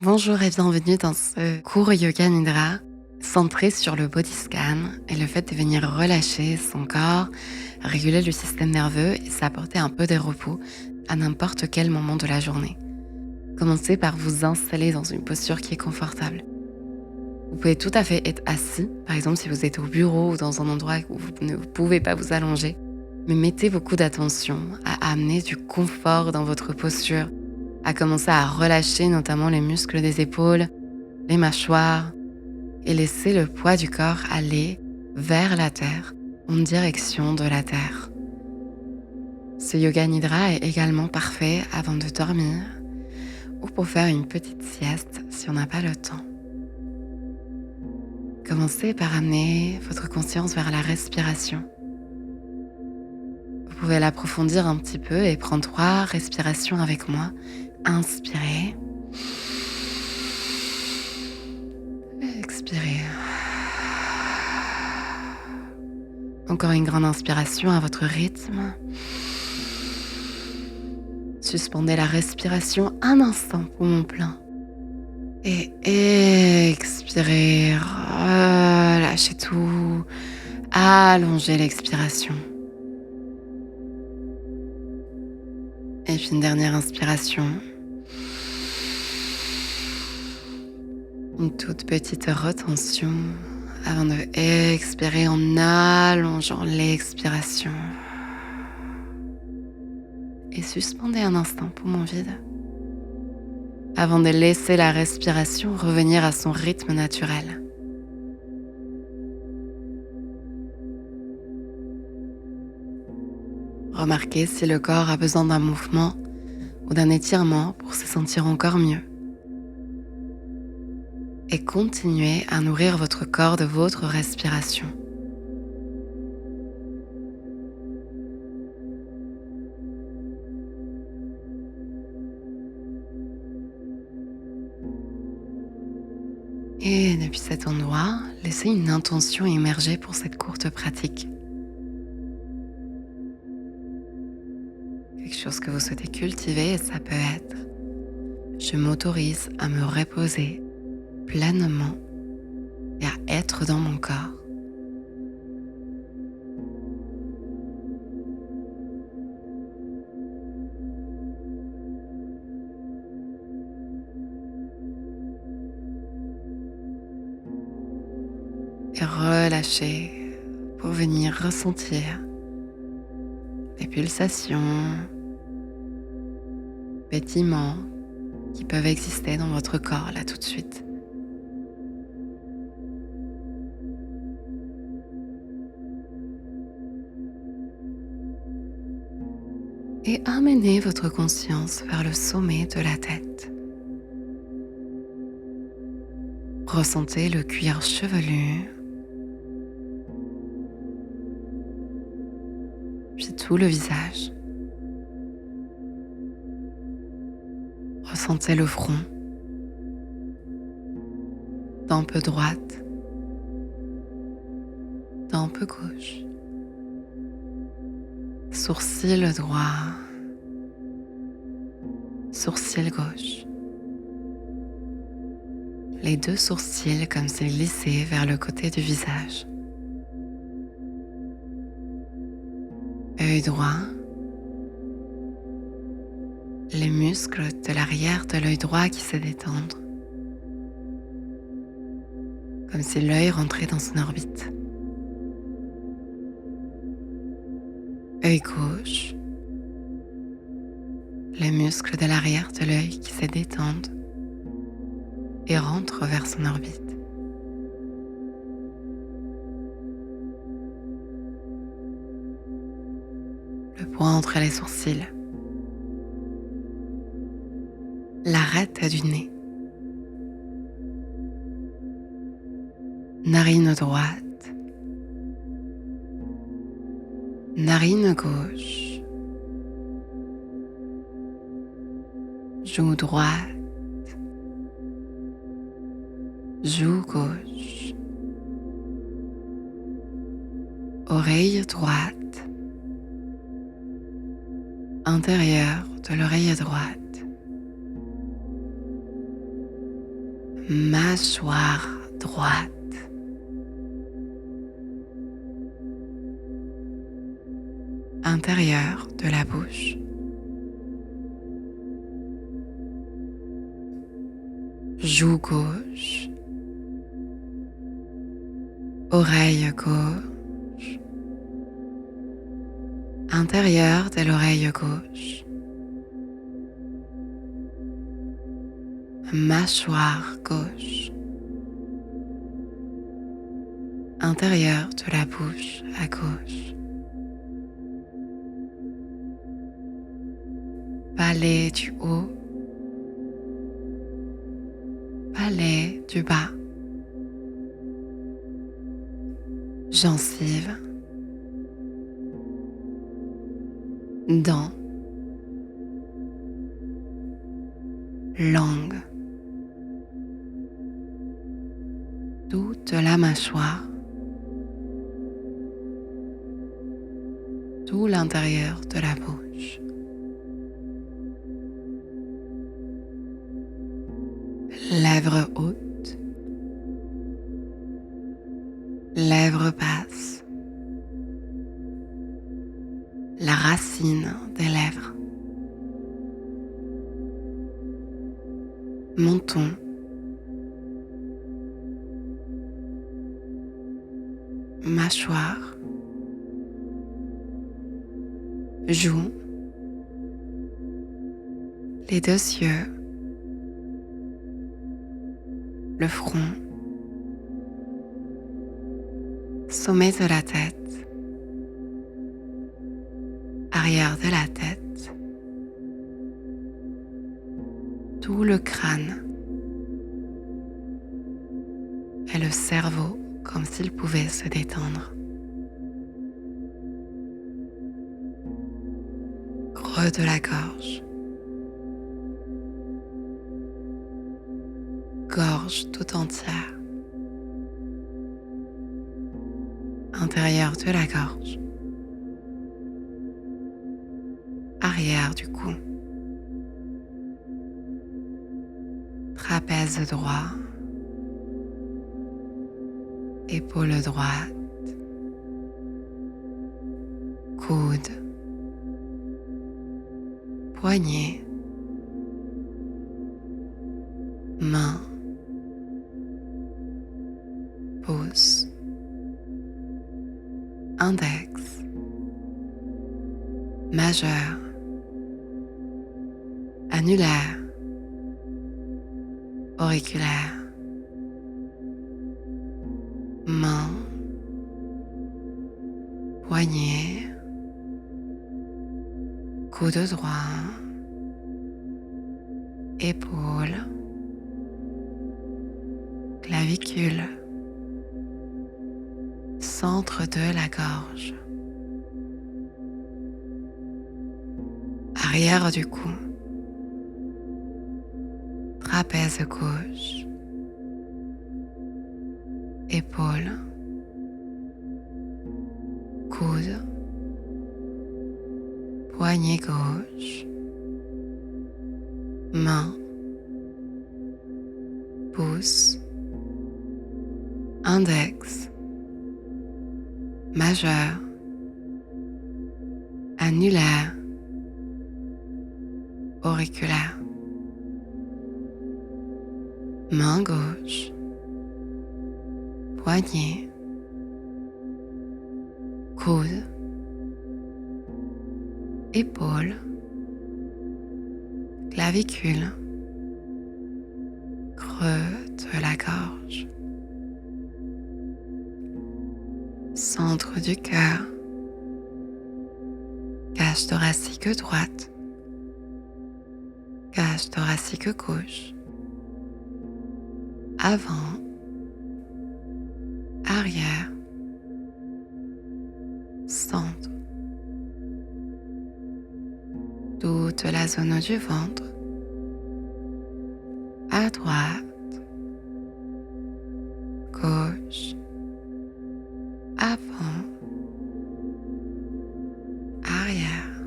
Bonjour et bienvenue dans ce cours Yoga Nidra centré sur le body scan et le fait de venir relâcher son corps, réguler le système nerveux et s'apporter un peu de repos à n'importe quel moment de la journée. Commencez par vous installer dans une posture qui est confortable. Vous pouvez tout à fait être assis, par exemple si vous êtes au bureau ou dans un endroit où vous ne pouvez pas vous allonger, mais mettez beaucoup d'attention à amener du confort dans votre posture, à commencer à relâcher notamment les muscles des épaules, les mâchoires, et laisser le poids du corps aller vers la terre, en direction de la terre. Ce yoga nidra est également parfait avant de dormir ou pour faire une petite sieste si on n'a pas le temps. Commencez par amener votre conscience vers la respiration. Vous pouvez l'approfondir un petit peu et prendre 3 respirations avec moi. Inspirez. Expirez. Encore une grande inspiration à votre rythme. Suspendez la respiration un instant, poumon plein. Et expirez. Relâchez tout. Allongez l'expiration. Et puis une dernière inspiration. Une toute petite retention avant de expirer en allongeant l'expiration. Et suspendez un instant, poumon vide, avant de laisser la respiration revenir à son rythme naturel. Remarquez si le corps a besoin d'un mouvement ou d'un étirement pour se sentir encore mieux. Et continuez à nourrir votre corps de votre respiration. Et depuis cet endroit, laissez une intention émerger pour cette courte pratique. Quelque chose que vous souhaitez cultiver, et ça peut être: je m'autorise à me reposer pleinement et à être dans mon corps. Et relâchez pour venir ressentir les pulsations, pétillements qui peuvent exister dans votre corps là tout de suite. Et amenez votre conscience vers le sommet de la tête. Ressentez le cuir chevelu, puis tout le visage. Ressentez le front, tempe droite, tempe gauche, sourcil droit, sourcil gauche. Les 2 sourcils comme s'ils glissaient vers le côté du visage. Œil droit. Les muscles de l'arrière de l'œil droit qui se détendent, comme si l'œil rentrait dans son orbite. Œil gauche. Les muscles de l'arrière de l'œil qui se détendent et rentrent vers son orbite. Le point entre les sourcils. L'arête du nez. Narine droite. Narine gauche. Joue droite. Joue gauche. Oreille droite. Intérieur de l'oreille droite. mâchoire droite, intérieur de la bouche, joue gauche, oreille gauche, intérieur de l'oreille gauche, mâchoire gauche, intérieur de la bouche à gauche, palais du haut, palais du bas, gencives, dents, langue, toute la mâchoire, tout l'intérieur de la bouche, lèvres hautes, lèvres basses, la racine des lèvres, menton, mâchoire, joues, les deux yeux, le front, sommet de la tête, arrière de la tête, tout le crâne et le cerveau comme s'il pouvait se détendre. Creux de la gorge, gorge tout entière, intérieur de la gorge, arrière du cou, trapèze droit, épaule droite, coude, poignet, main, pouce, index, majeur, annulaire, auriculaire, main, poignet, coude droit, épaule, clavicule, centre de la gorge, arrière du cou, trapèze gauche, épaule, coude, poignet gauche, main, pouce, index, majeur, annulaire, auriculaire, main gauche, poignet, coude, épaule, clavicule, creux de la gorge, centre du cœur, cage thoracique droite, cage thoracique gauche, avant, arrière, centre, toute la zone du ventre, à droite, gauche, avant, arrière,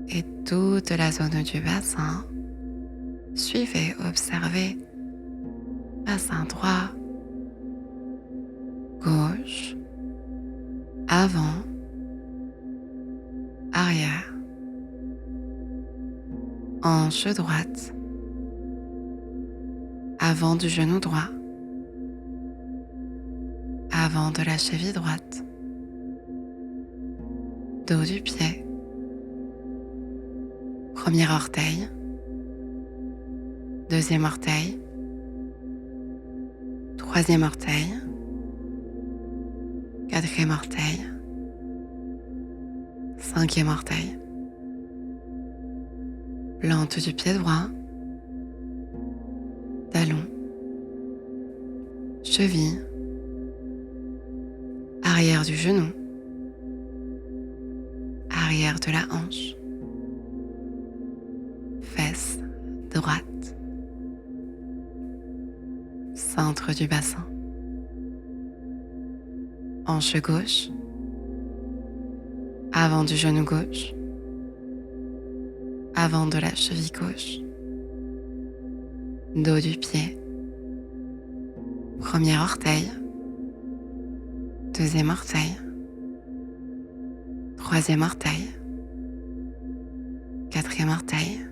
et toute la zone du bassin, suivant. et observez bassin droit, gauche, avant, arrière, hanche droite, avant du genou droit, avant de la cheville droite, dos du pied, premier orteil, deuxième orteil, troisième orteil, quatrième orteil, cinquième orteil, plante du pied droit, talon, cheville, arrière du genou, arrière de la hanche, fesse droite, centre du bassin, hanche gauche, avant du genou gauche, avant de la cheville gauche, dos du pied, premier orteil, deuxième orteil, troisième orteil, quatrième orteil,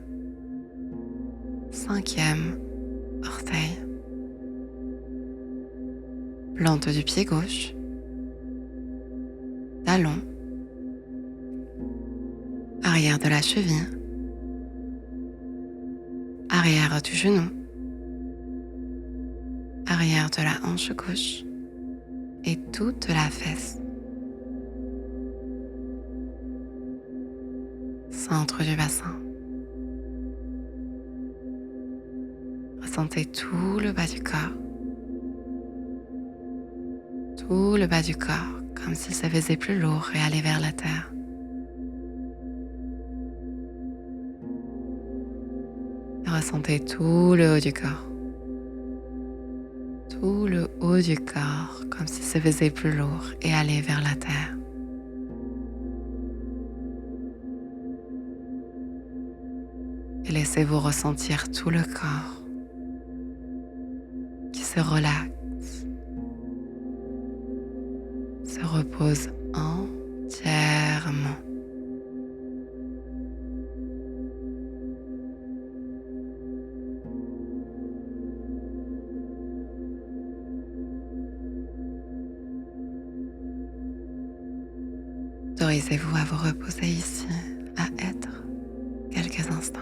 cinquième orteil, plante du pied gauche, talon, arrière de la cheville, arrière du genou, arrière de la hanche gauche et toute la fesse. Centre du bassin. Ressentez tout le bas du corps. Tout le bas du corps, comme s'il se faisait plus lourd et allait vers la terre. Et ressentez tout le haut du corps. Tout le haut du corps, comme s'il se faisait plus lourd et allait vers la terre. Et laissez-vous ressentir tout le corps qui se relaxe, se repose entièrement. Autorisez-vous à vous reposer ici, à être quelques instants.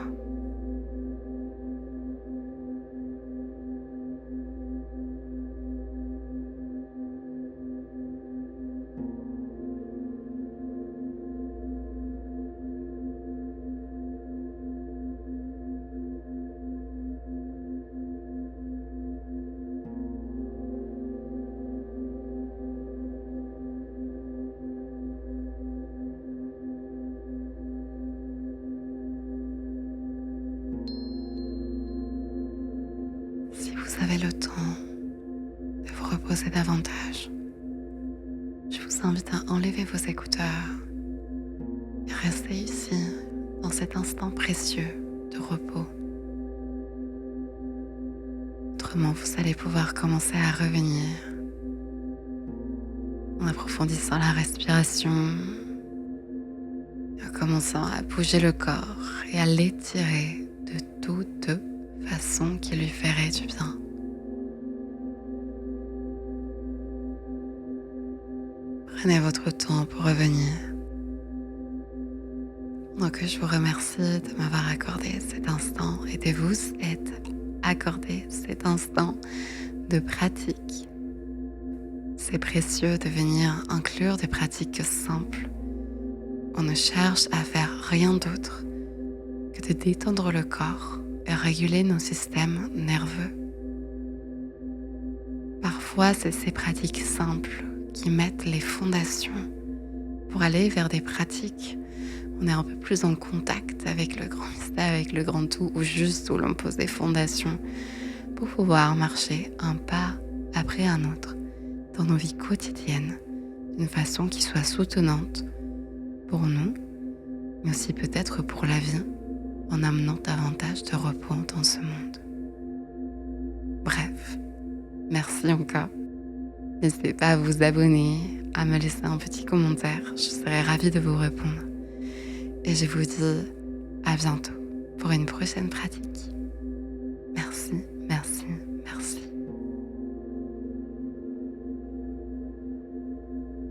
Si vous avez le temps de vous reposer davantage, je vous invite à enlever vos écouteurs et rester ici, dans cet instant précieux de repos. Autrement, vous allez pouvoir commencer à revenir en approfondissant la respiration, en commençant à bouger le corps et à l'étirer de toute façon qui lui ferait du bien. Prenez votre temps pour revenir. Donc je vous remercie de m'avoir accordé cet instant et de vous être accordé cet instant de pratique. C'est précieux de venir inclure des pratiques simples. On ne cherche à faire rien d'autre que de détendre le corps et réguler nos systèmes nerveux. Parfois, c'est ces pratiques simples qui mettent les fondations pour aller vers des pratiques où on est un peu plus en contact avec le grand mystère, avec le grand tout, ou juste où l'on pose des fondations pour pouvoir marcher un pas après un autre dans nos vies quotidiennes d'une façon qui soit soutenante pour nous, mais aussi peut-être pour la vie en amenant davantage de repos dans ce monde. Bref, merci encore. N'hésitez pas à vous abonner, à me laisser un petit commentaire, je serai ravie de vous répondre. Et je vous dis à bientôt pour une prochaine pratique.